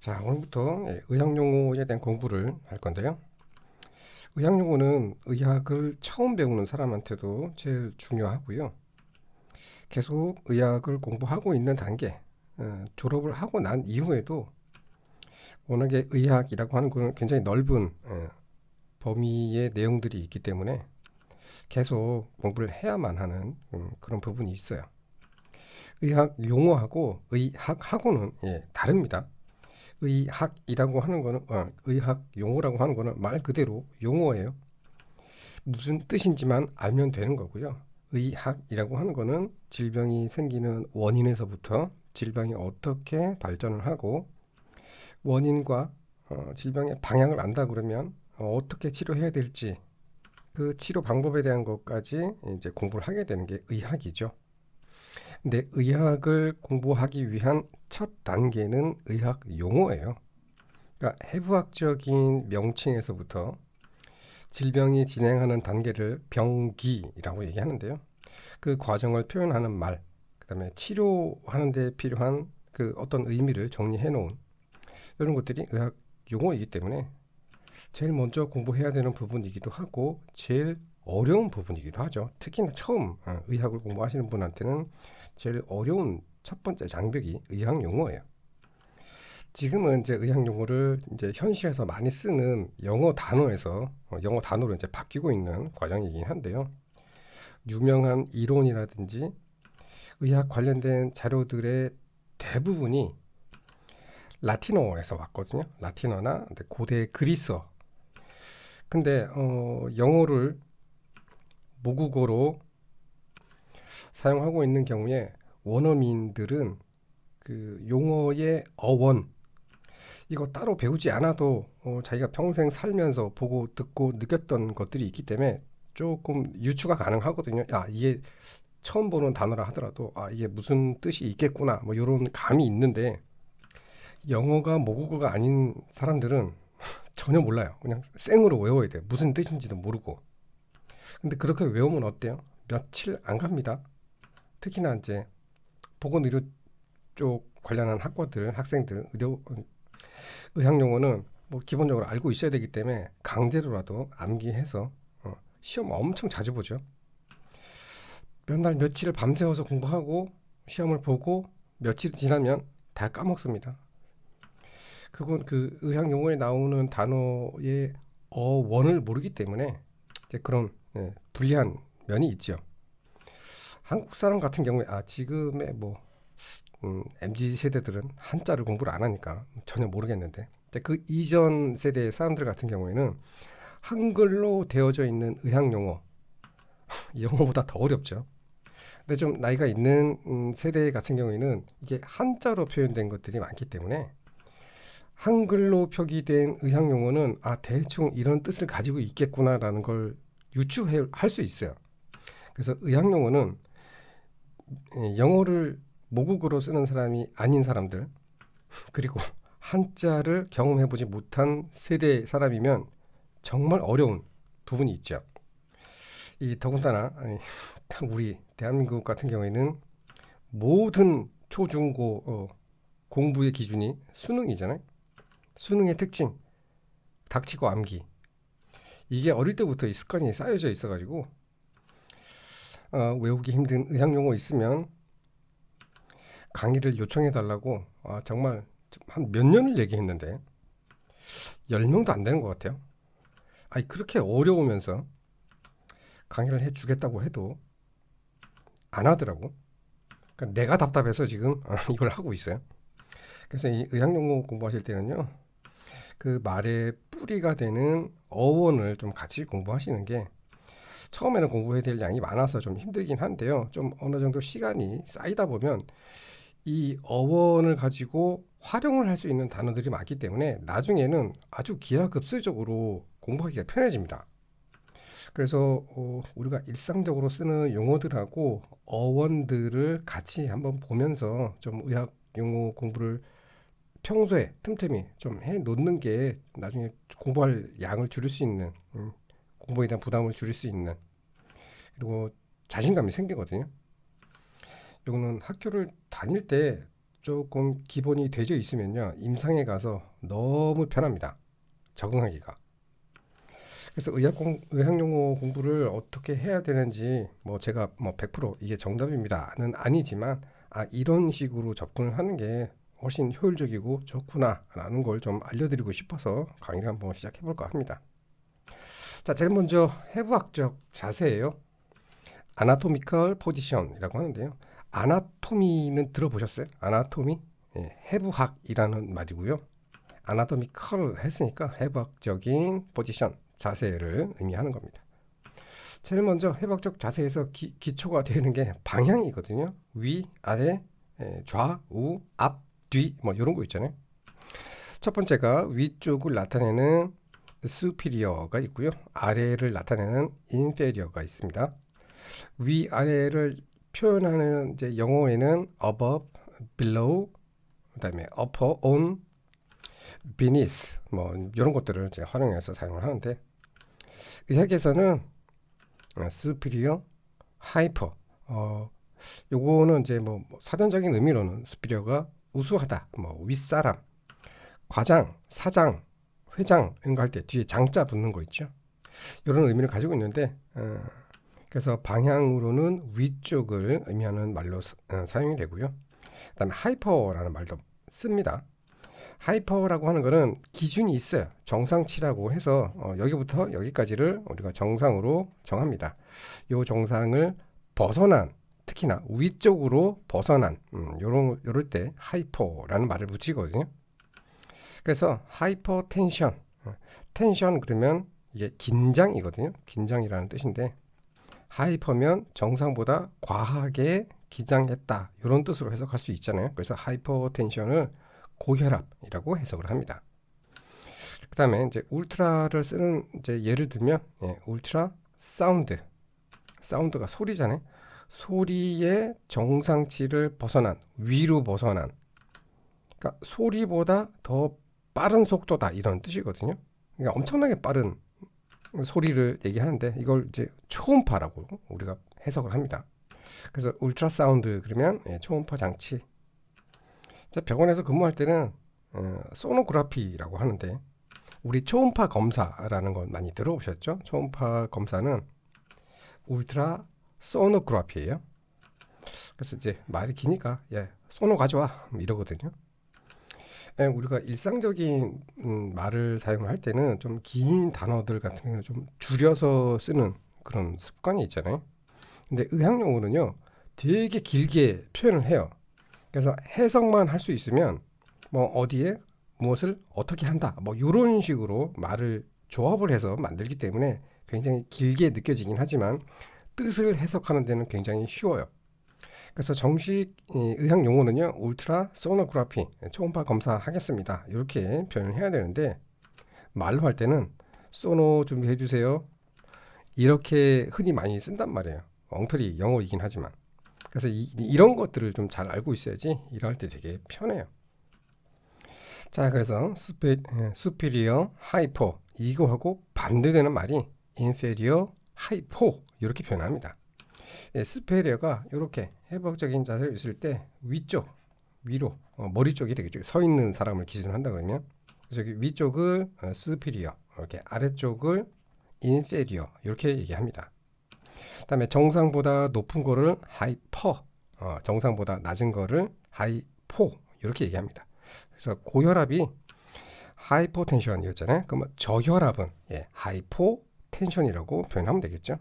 자, 오늘부터 의학 용어에 대한 공부를 할 건데요. 의학 용어는 의학을 처음 배우는 사람한테도 제일 중요하고요. 계속 의학을 공부하고 있는 단계, 졸업을 하고 난 이후에도 워낙에 의학이라고 하는 것은 굉장히 넓은 범위의 내용들이 있기 때문에 계속 공부를 해야만 하는 그런 부분이 있어요. 의학 용어하고 의학하고는 다릅니다. 의학이라고 하는 거는 의학 용어라고 하는 거는 말 그대로 용어예요. 무슨 뜻인지만 알면 되는 거고요. 의학이라고 하는 거는 질병이 생기는 원인에서부터 질병이 어떻게 발전을 하고 원인과 질병의 방향을 안다 그러면 어떻게 치료해야 될지 그 치료 방법에 대한 것까지 이제 공부를 하게 되는 게 의학이죠. 근데 의학을 공부하기 위한 첫 단계는 의학 용어예요. 그러니까 해부학적인 명칭에서부터 질병이 진행하는 단계를 병기라고 얘기하는데요. 그 과정을 표현하는 말, 그다음에 치료하는 데 필요한 그 어떤 의미를 정리해 놓은 이런 것들이 의학 용어이기 때문에 제일 먼저 공부해야 되는 부분이기도 하고 제일 어려운 부분이기도 하죠. 특히나 처음 의학을 공부하시는 분한테는 제일 어려운 첫 번째 장벽이 의학 용어예요. 지금은 이제 의학 용어를 이제 현실에서 많이 쓰는 영어 단어에서 영어 단어로 이제 바뀌고 있는 과정이긴 한데요. 유명한 이론이라든지 의학 관련된 자료들의 대부분이 라틴어에서 왔거든요. 라틴어나 고대 그리스어. 근데 영어를 모국어로 사용하고 있는 경우에 원어민들은 그 용어의 어원 이거 따로 배우지 않아도 자기가 평생 살면서 보고 듣고 느꼈던 것들이 있기 때문에 조금 유추가 가능하거든요. 아, 이게 처음 보는 단어라 하더라도 아, 이게 무슨 뜻이 있겠구나. 뭐 이런 감이 있는데 영어가 모국어가 아닌 사람들은 전혀 몰라요. 그냥 생으로 외워야 돼요. 무슨 뜻인지도 모르고. 근데 그렇게 외우면 어때요? 며칠 안 갑니다. 특히나 이제 보건의료 쪽 관련한 학과들, 학생들, 의학 용어는 뭐 기본적으로 알고 있어야 되기 때문에 강제로라도 암기해서 시험 엄청 자주 보죠. 몇 날 며칠을 밤새워서 공부하고 시험을 보고 며칠 지나면 다 까먹습니다. 그건 그 의학 용어에 나오는 단어의 어원을 모르기 때문에 이제 그런 불리한 면이 있죠. 한국 사람 같은 경우에 지금의 뭐 MZ 세대들은 한자를 공부를 안 하니까 전혀 모르겠는데 그 이전 세대 사람들 같은 경우에는 한글로 되어져 있는 의학 용어 영어보다 더 어렵죠. 근데 좀 나이가 있는 세대 같은 경우에는 이게 한자로 표현된 것들이 많기 때문에 한글로 표기된 의학 용어는 대충 이런 뜻을 가지고 있겠구나라는 걸 유추할 수 있어요. 그래서 의학 용어는 영어를 모국어로 쓰는 사람이 아닌 사람들 그리고 한자를 경험해보지 못한 세대 사람이면 정말 어려운 부분이 있죠. 이 더군다나 우리 대한민국 같은 경우에는 모든 초중고 공부의 기준이 수능이잖아요. 수능의 특징, 닥치고 암기. 이게 어릴 때부터 이 습관이 쌓여져 있어가지고 외우기 힘든 의학 용어 있으면 강의를 요청해 달라고 정말 한 몇 년을 얘기했는데 10명도 안 되는 것 같아요. 아니 그렇게 어려우면서 강의를 해주겠다고 해도 안 하더라고. 그러니까 내가 답답해서 지금 이걸 하고 있어요. 그래서 이 의학 용어 공부하실 때는요, 그 말의 뿌리가 되는 어원을 좀 같이 공부하시는 게 처음에는 공부해야 될 양이 많아서 좀 힘들긴 한데요. 좀 어느 정도 시간이 쌓이다 보면 이 어원을 가지고 활용을 할 수 있는 단어들이 많기 때문에 나중에는 아주 기하급수적으로 공부하기가 편해집니다. 그래서 우리가 일상적으로 쓰는 용어들하고 어원들을 같이 한번 보면서 좀 의학 용어 공부를 평소에 틈틈이 좀 해 놓는 게 나중에 공부할 양을 줄일 수 있는 공부에 대한 부담을 줄일 수 있는 그리고 자신감이 생기거든요. 이거는 학교를 다닐 때 조금 기본이 되어 있으면요, 임상에 가서 너무 편합니다. 적응하기가. 그래서 의학 용어 공부를 어떻게 해야 되는지 뭐 제가 뭐 100% 이게 정답입니다는 아니지만, 이런 식으로 접근을 하는 게 훨씬 효율적이고 좋구나라는 걸 좀 알려드리고 싶어서 강의를 한번 시작해 볼까 합니다. 자, 제일 먼저 해부학적 자세예요. 아나토미컬 포지션이라고 하는데요. 아나토미는 들어보셨어요? 아나토미? 예, 해부학이라는 말이고요. 아나토미컬 했으니까 해부학적인 포지션, 자세를 의미하는 겁니다. 제일 먼저 해부학적 자세에서 기초가 되는 게 방향이거든요. 위, 아래, 좌, 우, 앞, 뒤, 뭐 이런 거 있잖아요. 첫 번째가 위쪽을 나타내는 superior가 있고요. 아래를 나타내는 inferior가 있습니다. 위, 아래를 표현하는 이제 영어에는 above, below, 그다음에 upper, on, beneath, 뭐 이런 것들을 이제 활용해서 사용을 하는데, 의학에서는 superior, hyper, 요거는 이제 뭐 사전적인 의미로는 superior가 우수하다, 뭐 윗사람, 과장, 사장, 회장 이런 거 할 때 뒤에 장자 붙는 거 있죠. 이런 의미를 가지고 있는데, 그래서 방향으로는 위쪽을 의미하는 말로 사용이 되고요. 그다음에 하이퍼라는 말도 씁니다. 하이퍼라고 하는 거는 기준이 있어요. 정상치라고 해서 여기부터 여기까지를 우리가 정상으로 정합니다. 이 정상을 벗어난, 특히나 위쪽으로 벗어난 요럴 때 하이퍼라는 말을 붙이거든요. 그래서 하이퍼 텐션, 텐션 그러면 이게 긴장이거든요. 긴장이라는 뜻인데, 하이퍼면 정상보다 과하게 긴장했다, 이런 뜻으로 해석할 수 있잖아요. 그래서 하이퍼 텐션을 고혈압이라고 해석을 합니다. 그 다음에 이제 울트라를 쓰는 이제 예를 들면, 울트라 사운드, 사운드가 소리잖아요. 소리의 정상치를 벗어난, 위로 벗어난, 그러니까 소리보다 더 빠른 속도다, 이런 뜻이거든요. 그러니까 엄청나게 빠른 소리를 얘기하는데, 이걸 이제 초음파라고 우리가 해석을 합니다. 그래서 울트라 사운드 그러면 초음파 장치. 병원에서 근무할 때는 소노그래피라고 하는데, 우리 초음파 검사라는 건 많이 들어보셨죠? 초음파 검사는 울트라 소노그래피예요. 그래서 이제 말이 기니까 소노 가져와 이러거든요. 우리가 일상적인 말을 사용을 할 때는 좀 긴 단어들 같은 경우는 좀 줄여서 쓰는 그런 습관이 있잖아요. 근데 의학 용어는요, 되게 길게 표현을 해요. 그래서 해석만 할 수 있으면 뭐 어디에 무엇을 어떻게 한다, 뭐 이런 식으로 말을 조합을 해서 만들기 때문에 굉장히 길게 느껴지긴 하지만 뜻을 해석하는 데는 굉장히 쉬워요. 그래서 정식 의학 용어는요, 울트라 소노그래피, 초음파 검사 하겠습니다, 이렇게 표현을 해야 되는데, 말로 할 때는 소노 준비해 주세요, 이렇게 흔히 많이 쓴단 말이에요. 엉터리 영어이긴 하지만. 그래서 이런 것들을 좀 잘 알고 있어야지 일할 때 되게 편해요. 자, 그래서 superior, hyper, 이거하고 반대되는 말이 inferior, hypo, 이렇게 표현합니다. superior가 이렇게 해부학적인 자세로 있을 때 위쪽, 위로, 머리 쪽이 되겠죠. 서 있는 사람을 기준으로 한다 그러면, 저기 위쪽을 superior, 이렇게 아래쪽을 inferior, 이렇게 얘기합니다. 그다음에 정상보다 높은 거를 하이퍼, 정상보다 낮은 거를 하이포, 이렇게 얘기합니다. 그래서 고혈압이 하이포텐션이었잖아요. 그러면 저혈압은 하이포텐션이라고 표현하면 되겠죠.